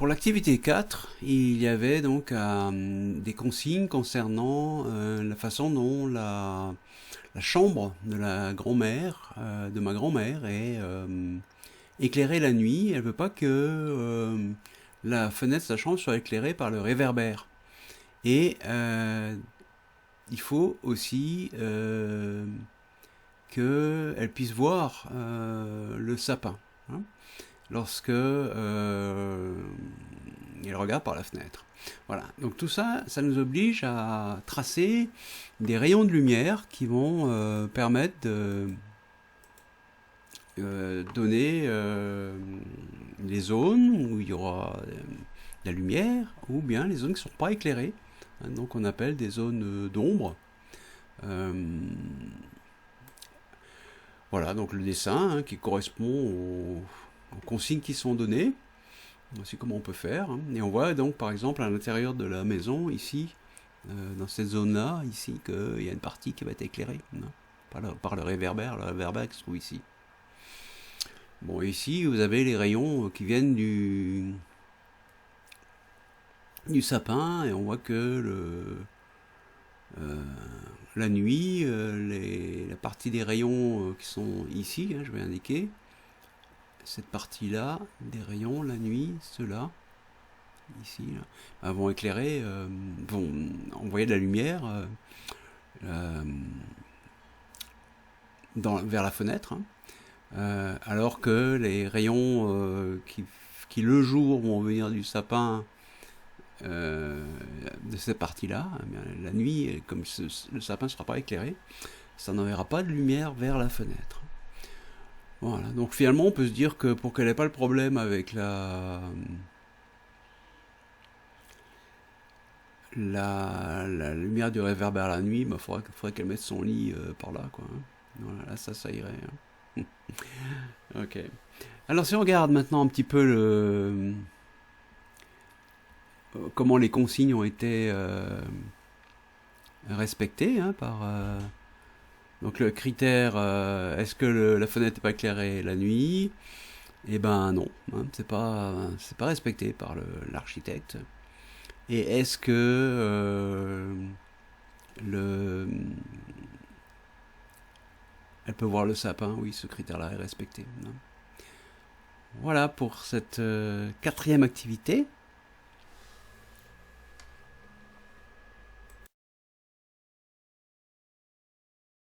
Pour l'activité 4, il y avait donc des consignes concernant la façon dont la chambre de la grand-mère, de ma grand-mère, est éclairée la nuit. Elle ne veut pas que la fenêtre de sa chambre soit éclairée par le réverbère. Et il faut aussi qu'elle puisse voir le sapin, hein, lorsque il regarde par la fenêtre. Voilà, donc tout ça, ça nous oblige à tracer des rayons de lumière qui vont permettre de donner les zones où il y aura de la lumière, ou bien les zones qui ne sont pas éclairées, hein, donc on appelle des zones d'ombre. Voilà, donc le dessin, hein, qui correspond aux consignes qui sont données. Voici comment on peut faire, hein. Et on voit donc par exemple à l'intérieur de la maison, ici, dans cette zone-là, ici, qu'il y a une partie qui va être éclairée, hein, par le réverbère qui se trouve ici. Bon, ici vous avez les rayons qui viennent du sapin, et on voit que la nuit, la partie des rayons qui sont ici, hein, je vais indiquer, cette partie-là, des rayons, la nuit, ceux-là, ici, là, vont éclairer, vont envoyer de la lumière vers la fenêtre, hein, alors que les rayons qui le jour vont venir du sapin, de cette partie-là, la nuit, comme le sapin ne sera pas éclairé, ça n'enverra pas de lumière vers la fenêtre. Voilà, donc finalement on peut se dire que pour qu'elle n'ait pas le problème avec la lumière du réverbère la nuit, il faudrait qu'elle mette son lit par là, quoi, hein. Voilà, là ça irait, hein. Ok. Alors si on regarde maintenant un petit peu comment les consignes ont été respectées, hein, donc le critère, est-ce que la fenêtre n'est pas éclairée la nuit? Eh ben non, hein, c'est pas respecté par l'architecte. Et est-ce que elle peut voir le sapin? Oui, ce critère-là est respecté, hein. Voilà pour cette quatrième activité.